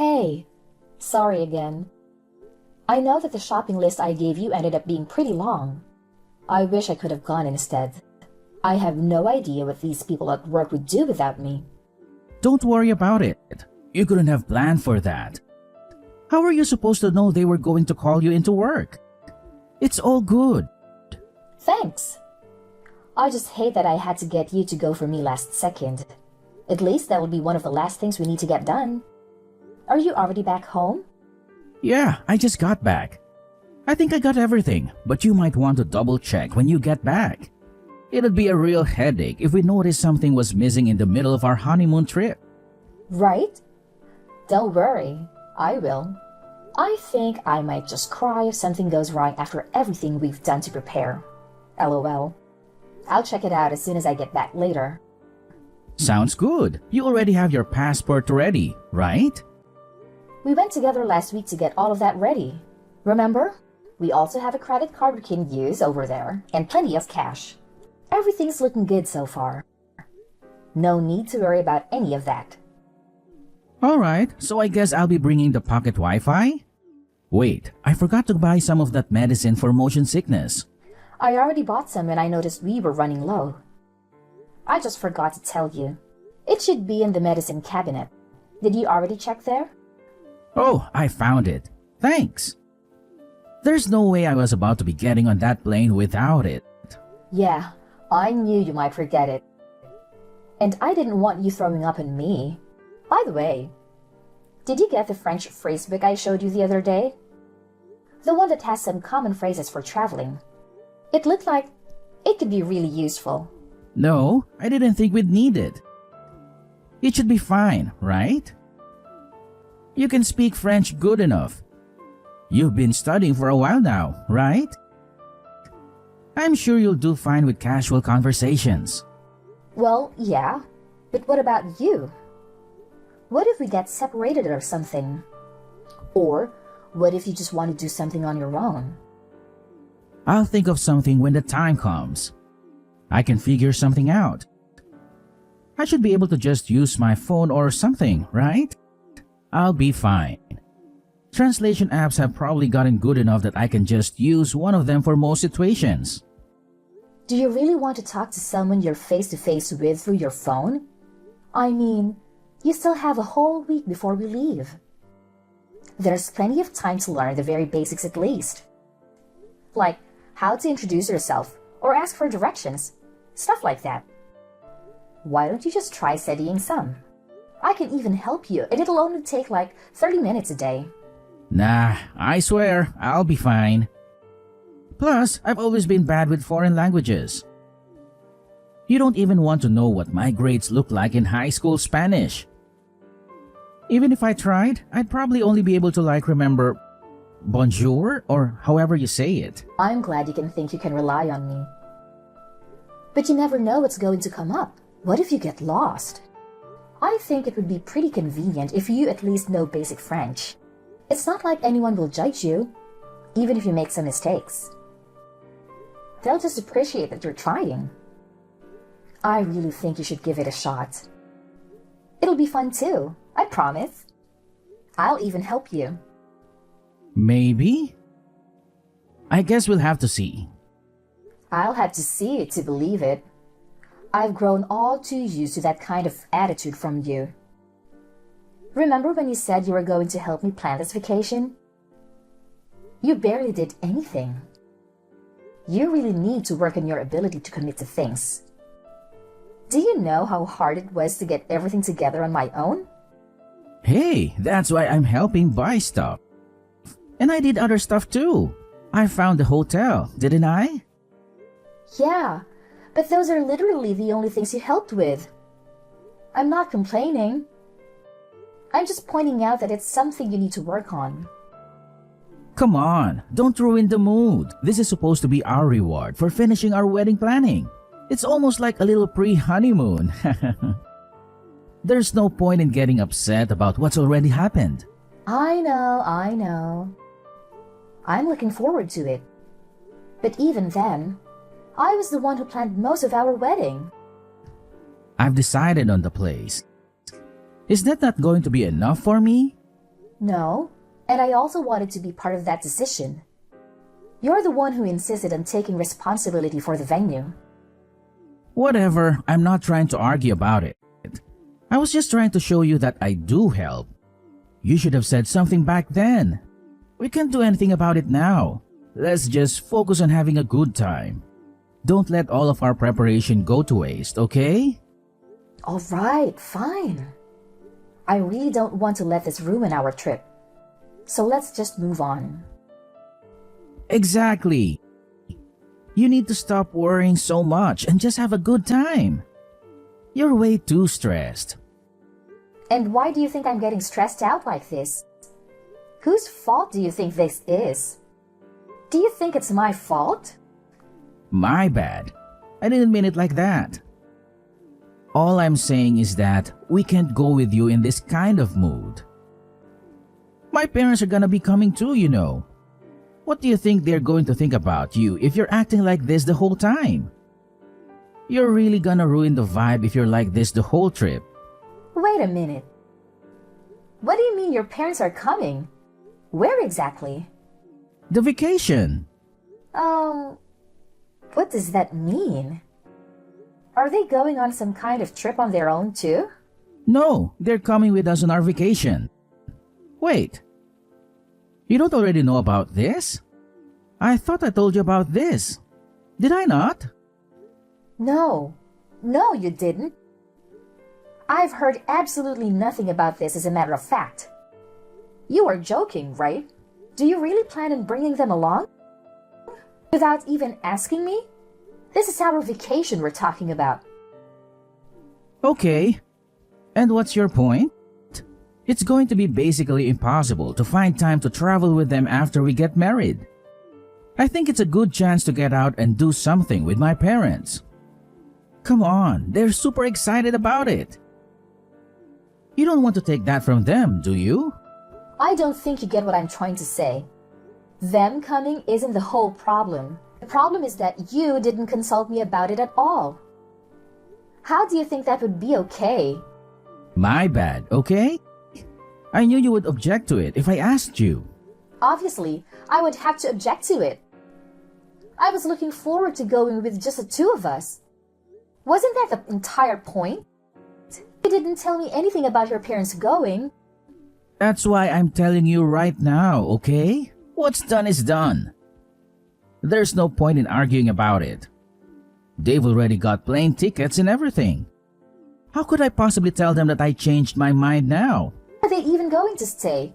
Hey, sorry again. I know that the shopping list I gave you ended up being pretty long. I wish I could have gone instead. I have no idea what these people at work would do without me. Don't worry about it. You couldn't have planned for that. How are you supposed to know they were going to call you into work? It's all good. Thanks. I just hate that I had to get you to go for me last second. At least that will be one of the last things we need to get done. Are you already back home? Yeah, I just got back. I think I got everything, but you might want to double check when you get back. It'd be a real headache if we noticed something was missing in the middle of our honeymoon trip. Right? Don't worry, I will. I think I might just cry if something goes wrong after everything we've done to prepare. LOL. I'll check it out as soon as I get back later. Sounds good. You already have your passport ready, right? We went together last week to get all of that ready. Remember? We also have a credit card we can use over there, and plenty of cash. Everything's looking good so far. No need to worry about any of that. Alright, so I guess I'll be bringing the pocket Wi-Fi? Wait, I forgot to buy some of that medicine for motion sickness. I already bought some and I noticed we were running low. I just forgot to tell you. It should be in the medicine cabinet. Did you already check there? Oh, I found it. Thanks. There's no way I was about to be getting on that plane without it. Yeah, I knew you might forget it. And I didn't want you throwing up on me. By the way, did you get the French phrasebook I showed you the other day? The one that has some common phrases for traveling. It looked like it could be really useful. No, I didn't think we'd need it. It should be fine, right? You can speak French good enough. You've been studying for a while now, right? I'm sure you'll do fine with casual conversations. Well, yeah, but what about you? What if we get separated or something? Or what if you just want to do something on your own? I'll think of something when the time comes. I can figure something out. I should be able to just use my phone or something, right? I'll be fine. Translation apps have probably gotten good enough that I can just use one of them for most situations. Do you really want to talk to someone you're face-to-face with through your phone? I mean, you still have a whole week before we leave. There's plenty of time to learn the very basics at least. Like how to introduce yourself or ask for directions, stuff like that. Why don't you just try studying some? I can even help you, and it'll only take like 30 minutes a day. Nah, I swear, I'll be fine. Plus, I've always been bad with foreign languages. You don't even want to know what my grades look like in high school Spanish. Even if I tried, I'd probably only be able to remember bonjour or however you say it. I'm glad you can think you can rely on me. But you never know what's going to come up. What if you get lost? I think it would be pretty convenient if you at least know basic French. It's not like anyone will judge you, even if you make some mistakes. They'll just appreciate that you're trying. I really think you should give it a shot. It'll be fun too, I promise. I'll even help you. Maybe? I guess we'll have to see. I'll have to see it to believe it. I've grown all too used to that kind of attitude from you. Remember when you said you were going to help me plan this vacation? You barely did anything. You really need to work on your ability to commit to things. Do you know how hard it was to get everything together on my own? Hey, that's why I'm helping buy stuff. And I did other stuff too. I found the hotel, didn't I? Yeah, but those are literally the only things you helped with. I'm not complaining. I'm just pointing out that it's something you need to work on. Come on, don't ruin the mood. This is supposed to be our reward for finishing our wedding planning. It's almost like a little pre-honeymoon. There's no point in getting upset about what's already happened. I know. I'm looking forward to it. But even then, I was the one who planned most of our wedding. I've decided on the place. Is that not going to be enough for me? No, and I also wanted to be part of that decision. You're the one who insisted on taking responsibility for the venue. Whatever, I'm not trying to argue about it. I was just trying to show you that I do help. You should have said something back then. We can't do anything about it now. Let's just focus on having a good time. Don't let all of our preparation go to waste, okay? All right, fine. I really don't want to let this ruin our trip. So let's just move on. Exactly. You need to stop worrying so much and just have a good time. You're way too stressed. And why do you think I'm getting stressed out like this? Whose fault do you think this is? Do you think it's my fault? My bad. I didn't mean it like that. All I'm saying is that we can't go with you in this kind of mood. My parents are gonna be coming too, you know. What do you think they're going to think about you if you're acting like this the whole time? You're really gonna ruin the vibe if you're like this the whole trip. Wait a minute. What do you mean your parents are coming? Where exactly? The vacation. What does that mean? Are they going on some kind of trip on their own too? No, they're coming with us on our vacation. Wait. You don't already know about this? I thought I told you about this. Did I not? No, you didn't. I've heard absolutely nothing about this as a matter of fact. You are joking, right? Do you really plan on bringing them along? Without even asking me? This is our vacation we're talking about. Okay. And what's your point? It's going to be basically impossible to find time to travel with them after we get married. I think it's a good chance to get out and do something with my parents. Come on, they're super excited about it. You don't want to take that from them, do you? I don't think you get what I'm trying to say. Them coming isn't the whole problem. The problem is that you didn't consult me about it at all. How do you think that would be okay? My bad, okay? I knew you would object to it if I asked you. Obviously, I would have to object to it. I was looking forward to going with just the two of us. Wasn't that the entire point? You didn't tell me anything about your parents going. That's why I'm telling you right now, okay? What's done is done. There's no point in arguing about it. They've already got plane tickets and everything. How could I possibly tell them that I changed my mind now? Are they even going to stay?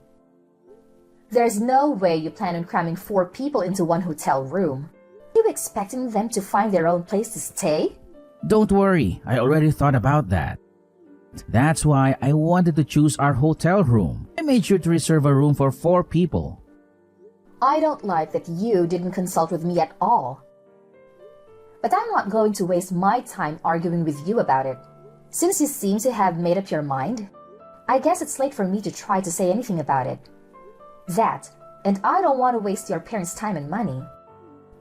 There's no way you plan on cramming 4 people into one hotel room. Are you expecting them to find their own place to stay? Don't worry, I already thought about that. That's why I wanted to choose our hotel room. I made sure to reserve a room for 4 people. I don't like that you didn't consult with me at all. But I'm not going to waste my time arguing with you about it. Since you seem to have made up your mind, I guess it's late for me to try to say anything about it. That, and I don't want to waste your parents' time and money.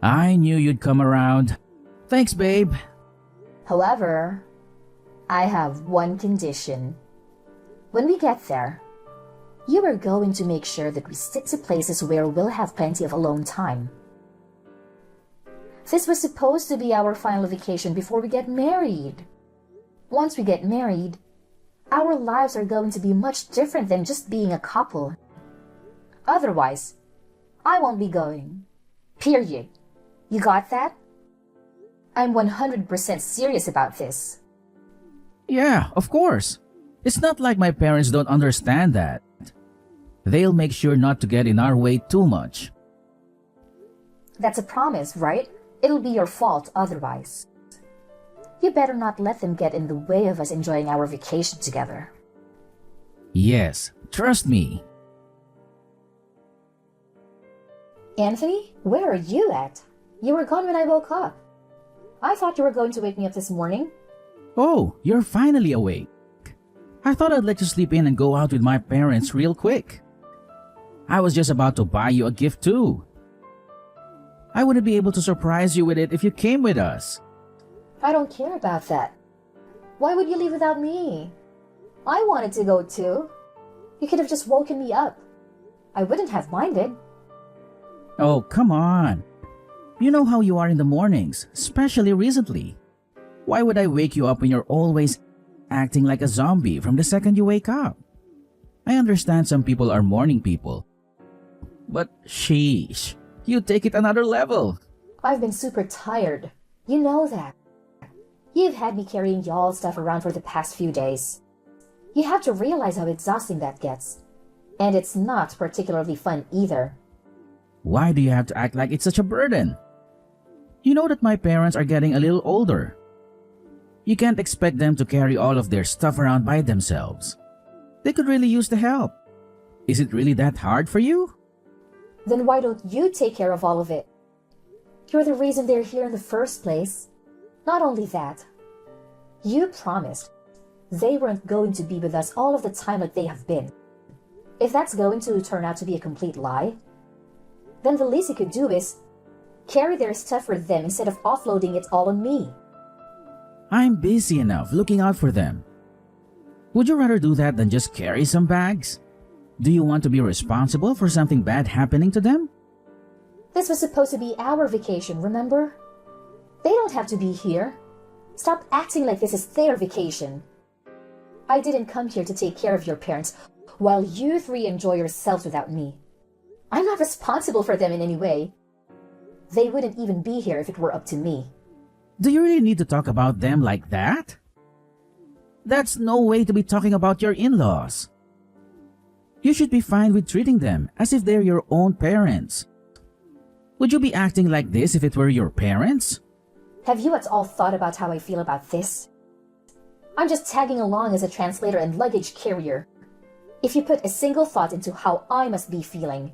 I knew you'd come around. Thanks, babe. However, I have one condition. When we get there, you are going to make sure that we stick to places where we'll have plenty of alone time. This was supposed to be our final vacation before we get married. Once we get married, our lives are going to be much different than just being a couple. Otherwise, I won't be going. Period. You got that? I'm 100% serious about this. Yeah, of course. It's not like my parents don't understand that. They'll make sure not to get in our way too much. That's a promise, right? It'll be your fault otherwise. You better not let them get in the way of us enjoying our vacation together. Yes, trust me. Anthony, where are you at? You were gone when I woke up. I thought you were going to wake me up this morning. Oh, you're finally awake. I thought I'd let you sleep in and go out with my parents real quick. I was just about to buy you a gift too. I wouldn't be able to surprise you with it if you came with us. I don't care about that. Why would you leave without me? I wanted to go too. You could have just woken me up. I wouldn't have minded. Oh, come on. You know how you are in the mornings, especially recently. Why would I wake you up when you're always acting like a zombie from the second you wake up? I understand some people are morning people. But sheesh, you take it another level. I've been super tired. You know that. You've had me carrying y'all's stuff around for the past few days. You have to realize how exhausting that gets. And it's not particularly fun either. Why do you have to act like it's such a burden? You know that my parents are getting a little older. You can't expect them to carry all of their stuff around by themselves. They could really use the help. Is it really that hard for you? Then why don't you take care of all of it? You're the reason they're here in the first place. Not only that, you promised they weren't going to be with us all of the time like they have been. If that's going to turn out to be a complete lie, then the least you could do is carry their stuff for them instead of offloading it all on me. I'm busy enough looking out for them. Would you rather do that than just carry some bags? Do you want to be responsible for something bad happening to them? This was supposed to be our vacation, remember? They don't have to be here. Stop acting like this is their vacation. I didn't come here to take care of your parents while you three enjoy yourselves without me. I'm not responsible for them in any way. They wouldn't even be here if it were up to me. Do you really need to talk about them like that? That's no way to be talking about your in-laws. You should be fine with treating them as if they're your own parents. Would you be acting like this if it were your parents? Have you at all thought about how I feel about this? I'm just tagging along as a translator and luggage carrier. If you put a single thought into how I must be feeling,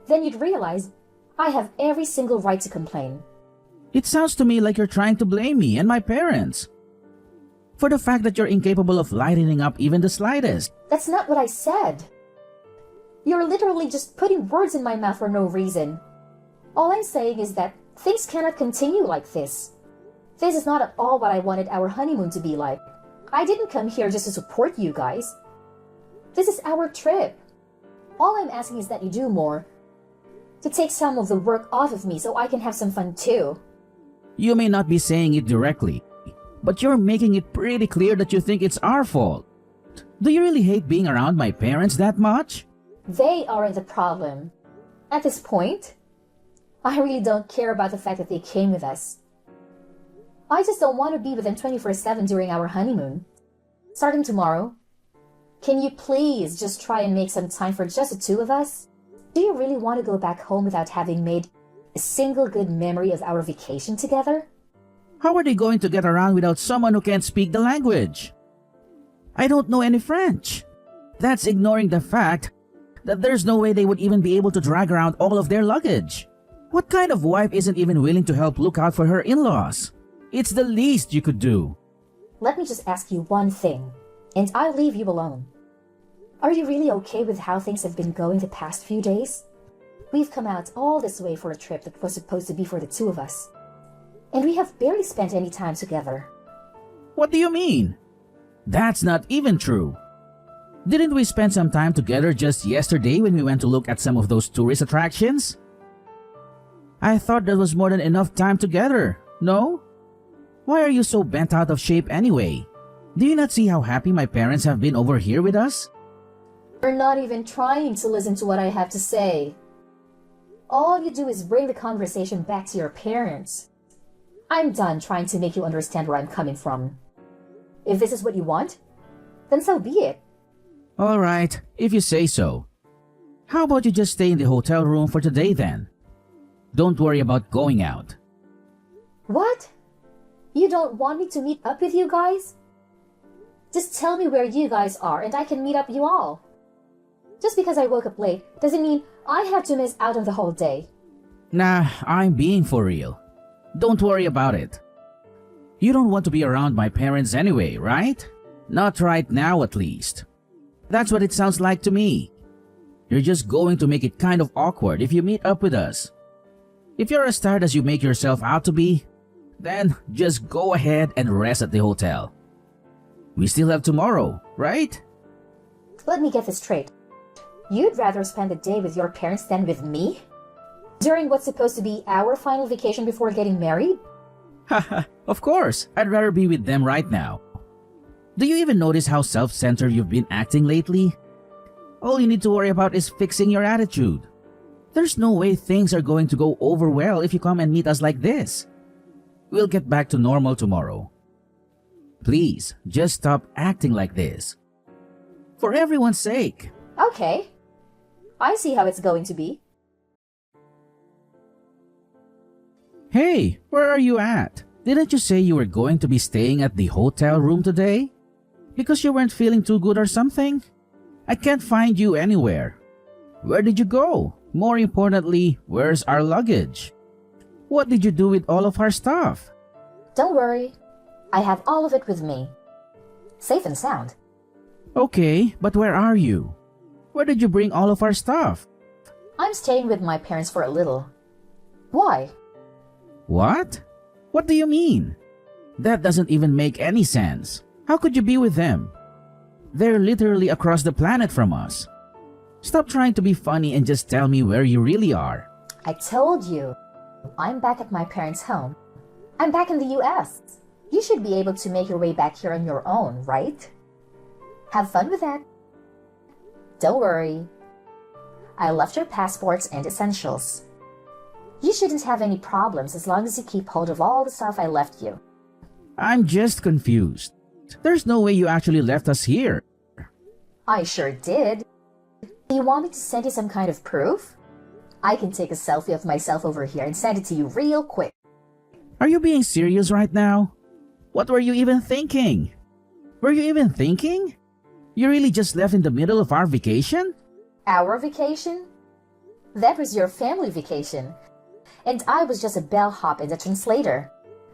then you'd realize I have every single right to complain. It sounds to me like you're trying to blame me and my parents for the fact that you're incapable of lightening up even the slightest. That's not what I said. You're literally just putting words in my mouth for no reason. All I'm saying is that things cannot continue like this. This is not at all what I wanted our honeymoon to be like. I didn't come here just to support you guys. This is our trip. All I'm asking is that you do more to take some of the work off of me so I can have some fun too. You may not be saying it directly, but you're making it pretty clear that you think it's our fault. Do you really hate being around my parents that much? They aren't the problem. At this point, I really don't care about the fact that they came with us. I just don't want to be with them 24/7 during our honeymoon. Starting tomorrow, can you please just try and make some time for just the two of us? Do you really want to go back home without having made a single good memory of our vacation together? How are they going to get around without someone who can't speak the language? I don't know any French. That's ignoring the fact that there's no way they would even be able to drag around all of their luggage. What kind of wife isn't even willing to help look out for her in-laws? It's the least you could do. Let me just ask you one thing, and I'll leave you alone. Are you really okay with how things have been going the past few days? We've come out all this way for a trip that was supposed to be for the two of us, and we have barely spent any time together. What do you mean? That's not even true. Didn't we spend some time together just yesterday when we went to look at some of those tourist attractions? I thought that was more than enough time together, no? Why are you so bent out of shape anyway? Do you not see how happy my parents have been over here with us? You're not even trying to listen to what I have to say. All you do is bring the conversation back to your parents. I'm done trying to make you understand where I'm coming from. If this is what you want, then so be it. All right, if you say so. How about you just stay in the hotel room for today then? Don't worry about going out. What? You don't want me to meet up with you guys? Just tell me where you guys are and I can meet up you all. Just because I woke up late doesn't mean I have to miss out on the whole day. Nah, I'm being for real. Don't worry about it. You don't want to be around my parents anyway, right? Not right now at least. That's what it sounds like to me. You're just going to make it kind of awkward if you meet up with us. If you're as tired as you make yourself out to be, then just go ahead and rest at the hotel. We still have tomorrow, right? Let me get this straight. You'd rather spend the day with your parents than with me? During what's supposed to be our final vacation before getting married? Haha, of course, I'd rather be with them right now. Do you even notice how self-centered you've been acting lately? All you need to worry about is fixing your attitude. There's no way things are going to go over well if you come and meet us like this. We'll get back to normal tomorrow. Please, just stop acting like this. For everyone's sake. Okay. I see how it's going to be. Hey, where are you at? Didn't you say you were going to be staying at the hotel room today? Because you weren't feeling too good or something? I can't find you anywhere. Where did you go? More importantly, where's our luggage? What did you do with all of our stuff? Don't worry. I have all of it with me. Safe and sound. Okay, but where are you? Where did you bring all of our stuff? I'm staying with my parents for a little. Why? What? What do you mean? That doesn't even make any sense. How could you be with them? They're literally across the planet from us. Stop trying to be funny and just tell me where you really are. I told you. I'm back at my parents' home. I'm back in the US. You should be able to make your way back here on your own, right? Have fun with that. Don't worry. I left your passports and essentials. You shouldn't have any problems as long as you keep hold of all the stuff I left you. I'm just confused. There's no way you actually left us here. I sure did. Do you want me to send you some kind of proof? I can take a selfie of myself over here and send it to you real quick. Are you being serious right now? What were you even thinking? Were you even thinking? You really just left in the middle of our vacation? Our vacation? That was your family vacation. And I was just a bellhop and a translator.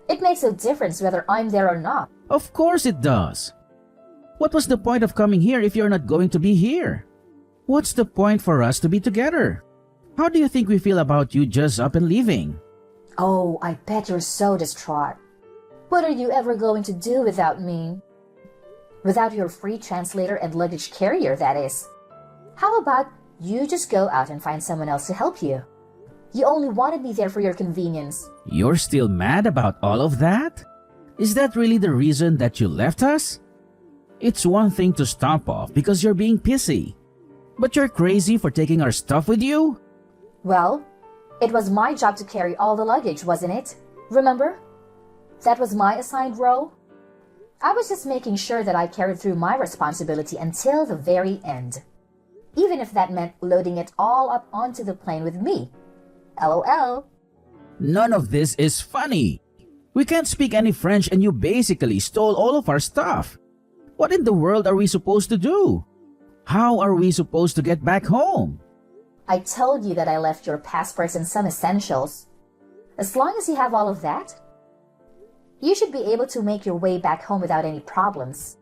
It makes no difference whether I'm there or not. Of course it does. What was the point of coming here if you're not going to be here? What's the point for us to be together? How do you think we feel about you just up and leaving? Oh, I bet you're so distraught. What are you ever going to do without me? Without your free translator and luggage carrier, that is. How about you just go out and find someone else to help you? You only wanted me there for your convenience. You're still mad about all of that? Is that really the reason that you left us? It's one thing to stomp off because you're being pissy. But you're crazy for taking our stuff with you? Well, it was my job to carry all the luggage, wasn't it? Remember? That was my assigned role. I was just making sure that I carried through my responsibility until the very end. Even if that meant loading it all up onto the plane with me. LOL. None of this is funny. We can't speak any French and you basically stole all of our stuff. What in the world are we supposed to do? How are we supposed to get back home? I told you that I left your passports and some essentials. As long as you have all of that, you should be able to make your way back home without any problems.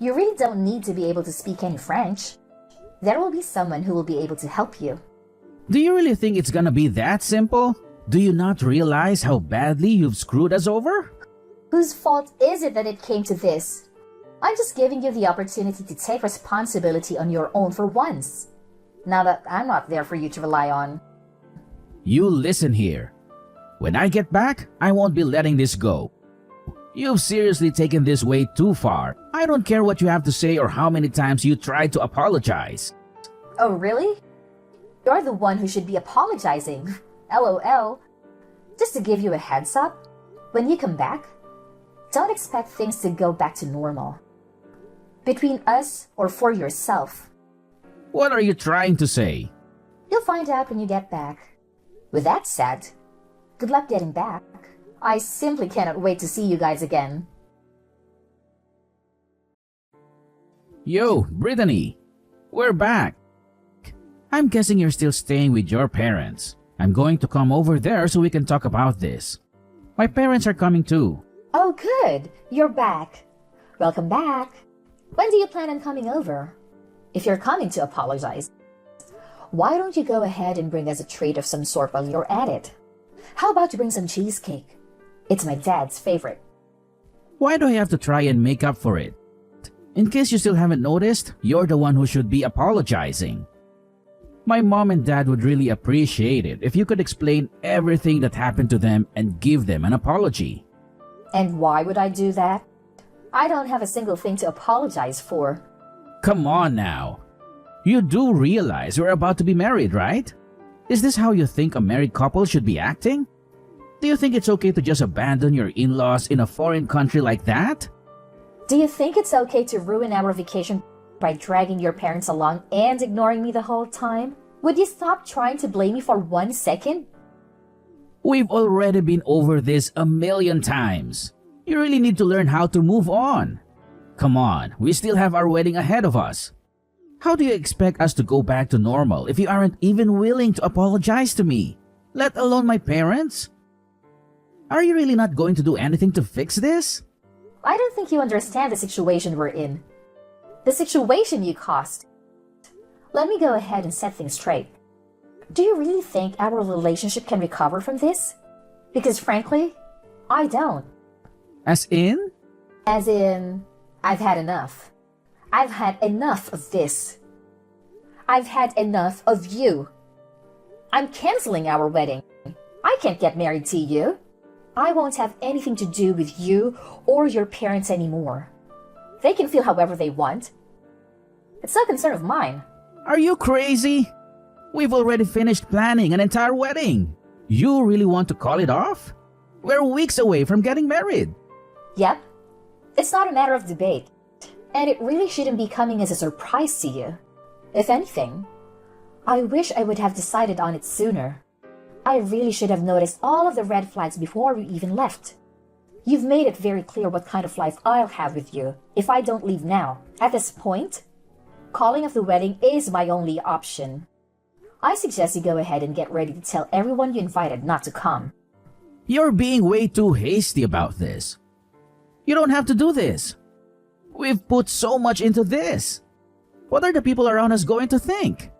You really don't need to be able to speak any French. There will be someone who will be able to help you. Do you really think it's gonna be that simple? Do you not realize how badly you've screwed us over? Whose fault is it that it came to this? I'm just giving you the opportunity to take responsibility on your own for once. Now that I'm not there for you to rely on. You listen here. When I get back, I won't be letting this go. You've seriously taken this way too far. I don't care what you have to say or how many times you tried to apologize. Oh, really? You're the one who should be apologizing. LOL. Just to give you a heads up, when you come back, don't expect things to go back to normal. Between us or for yourself. What are you trying to say? You'll find out when you get back. With that said, good luck getting back. I simply cannot wait to see you guys again. Yo, Brittany. We're back. I'm guessing you're still staying with your parents. I'm going to come over there so we can talk about this. My parents are coming too. Oh, good. You're back. Welcome back. When do you plan on coming over? If you're coming to apologize, why don't you go ahead and bring us a treat of some sort while you're at it? How about you bring some cheesecake? It's my dad's favorite. Why do I have to try and make up for it? In case you still haven't noticed, you're the one who should be apologizing. My mom and dad would really appreciate it if you could explain everything that happened to them and give them an apology. And why would I do that? I don't have a single thing to apologize for. Come on now. You do realize we're about to be married, right? Is this how you think a married couple should be acting? Do you think it's okay to just abandon your in-laws in a foreign country like that? Do you think it's okay to ruin our vacation by dragging your parents along and ignoring me the whole time? Would you stop trying to blame me for 1 second? We've already been over this a million times. You really need to learn how to move on. Come on, we still have our wedding ahead of us. How do you expect us to go back to normal if you aren't even willing to apologize to me, let alone my parents? Are you really not going to do anything to fix this? I don't think you understand the situation we're in. The situation you caused. Let me go ahead and set things straight. Do you really think our relationship can recover from this? Because frankly, I don't. As in? As in, I've had enough. I've had enough of this. I've had enough of you. I'm canceling our wedding. I can't get married to you. I won't have anything to do with you or your parents anymore. They can feel however they want. It's no concern of mine. Are you crazy? We've already finished planning an entire wedding. You really want to call it off? We're weeks away from getting married. Yep. It's not a matter of debate. And it really shouldn't be coming as a surprise to you. If anything, I wish I would have decided on it sooner. I really should have noticed all of the red flags before we even left. You've made it very clear what kind of life I'll have with you if I don't leave now. At this point, calling off the wedding is my only option. I suggest you go ahead and get ready to tell everyone you invited not to come. You're being way too hasty about this. You don't have to do this. We've put so much into this. What are the people around us going to think?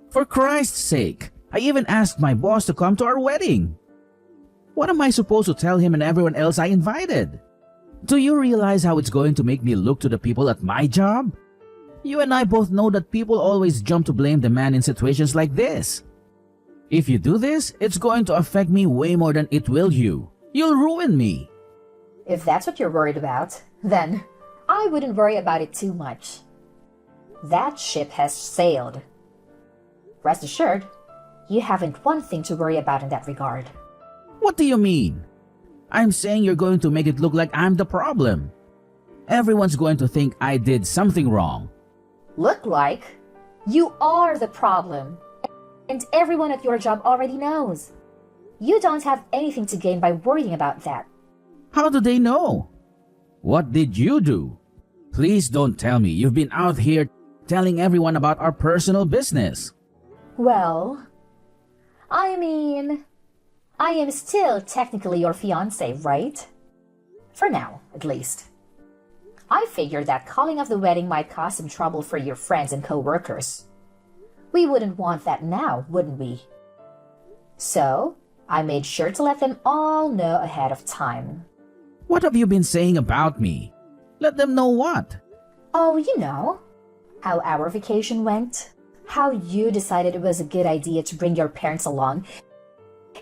For Christ's sake, I even asked my boss to come to our wedding. What am I supposed to tell him and everyone else I invited? Do you realize how it's going to make me look to the people at my job? You and I both know that people always jump to blame the man in situations like this. If you do this, it's going to affect me way more than it will you. You'll ruin me. If that's what you're worried about, then I wouldn't worry about it too much. That ship has sailed. Rest assured, you haven't one thing to worry about in that regard. What do you mean? I'm saying you're going to make it look like I'm the problem. Everyone's going to think I did something wrong. Look like? You are the problem. And everyone at your job already knows. You don't have anything to gain by worrying about that. How do they know? What did you do? Please don't tell me you've been out here telling everyone about our personal business. Well, I mean, I am still technically your fiancé, right? For now, at least. I figured that calling off the wedding might cause some trouble for your friends and co-workers. We wouldn't want that now, wouldn't we? So, I made sure to let them all know ahead of time. What have you been saying about me? Let them know what? Oh, you know, how our vacation went, how you decided it was a good idea to bring your parents along,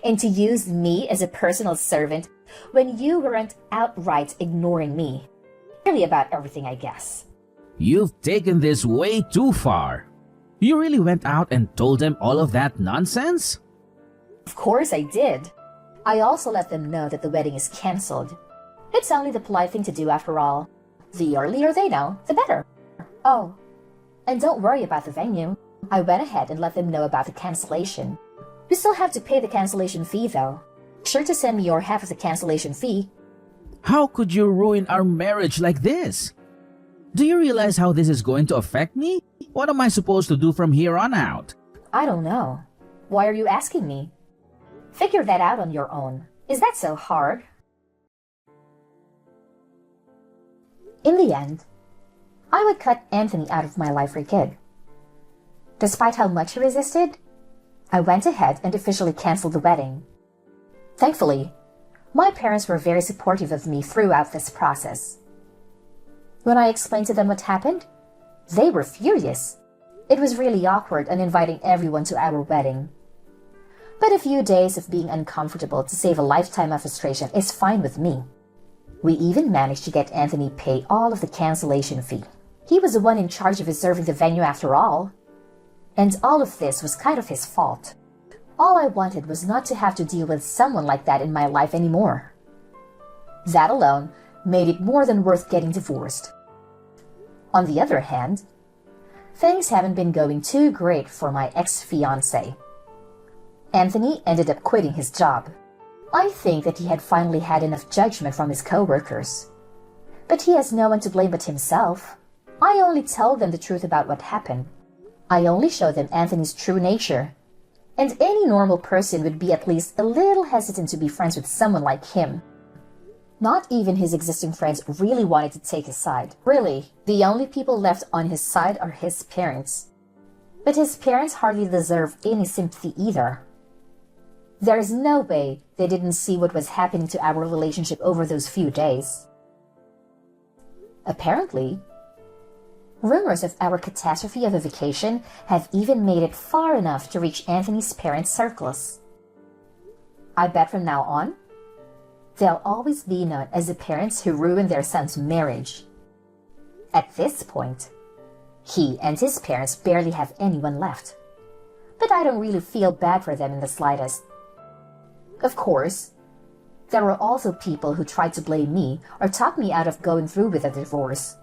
and to use me as a personal servant when you weren't outright ignoring me. Really about everything, I guess. You've taken this way too far. You really went out and told them all of that nonsense? Of course I did. I also let them know that the wedding is cancelled. It's only the polite thing to do after all. The earlier they know, the better. Oh, and don't worry about the venue. I went ahead and let them know about the cancellation. You still have to pay the cancellation fee though. Be sure to send me your half of the cancellation fee. How could you ruin our marriage like this? Do you realize how this is going to affect me? What am I supposed to do from here on out? I don't know. Why are you asking me? Figure that out on your own. Is that so hard? In the end, I would cut Anthony out of my life for good. Despite how much he resisted, I went ahead and officially canceled the wedding. Thankfully, my parents were very supportive of me throughout this process. When I explained to them what happened, they were furious. It was really awkward uninviting everyone to our wedding. But a few days of being uncomfortable to save a lifetime of frustration is fine with me. We even managed to get Anthony pay all of the cancellation fee. He was the one in charge of reserving the venue after all. And all of this was kind of his fault. All I wanted was not to have to deal with someone like that in my life anymore. That alone made it more than worth getting divorced. On the other hand, things haven't been going too great for my ex-fiancé. Anthony ended up quitting his job. I think that he had finally had enough judgment from his co-workers. But he has no one to blame but himself. I only tell them the truth about what happened. I only show them Anthony's true nature. And any normal person would be at least a little hesitant to be friends with someone like him. Not even his existing friends really wanted to take his side. Really, the only people left on his side are his parents. But his parents hardly deserve any sympathy either. There is no way they didn't see what was happening to our relationship over those few days. Apparently, rumors of our catastrophe of a vacation have even made it far enough to reach Anthony's parents' circles. I bet from now on, they'll always be known as the parents who ruined their son's marriage. At this point, he and his parents barely have anyone left. But I don't really feel bad for them in the slightest. Of course, there were also people who tried to blame me or talk me out of going through with a divorce.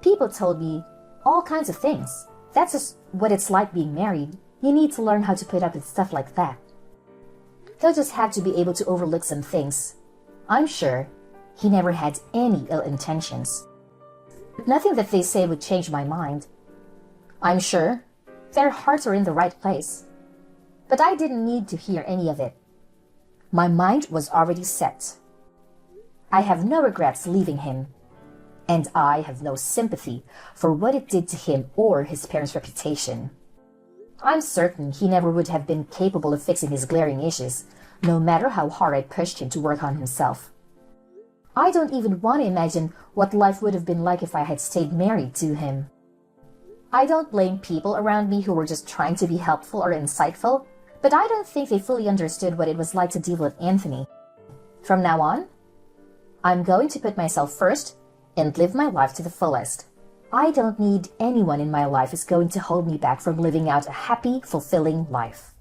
People told me all kinds of things. That's just what it's like being married. You need to learn how to put up with stuff like that. He'll just have to be able to overlook some things. I'm sure he never had any ill intentions. Nothing that they say would change my mind. I'm sure their hearts are in the right place. But I didn't need to hear any of it. My mind was already set. I have no regrets leaving him, and I have no sympathy for what it did to him or his parents' reputation. I'm certain he never would have been capable of fixing his glaring issues, no matter how hard I pushed him to work on himself. I don't even want to imagine what life would have been like if I had stayed married to him. I don't blame people around me who were just trying to be helpful or insightful, but I don't think they fully understood what it was like to deal with Anthony. From now on, I'm going to put myself first and live my life to the fullest. I don't need anyone in my life who's going to hold me back from living out a happy, fulfilling life.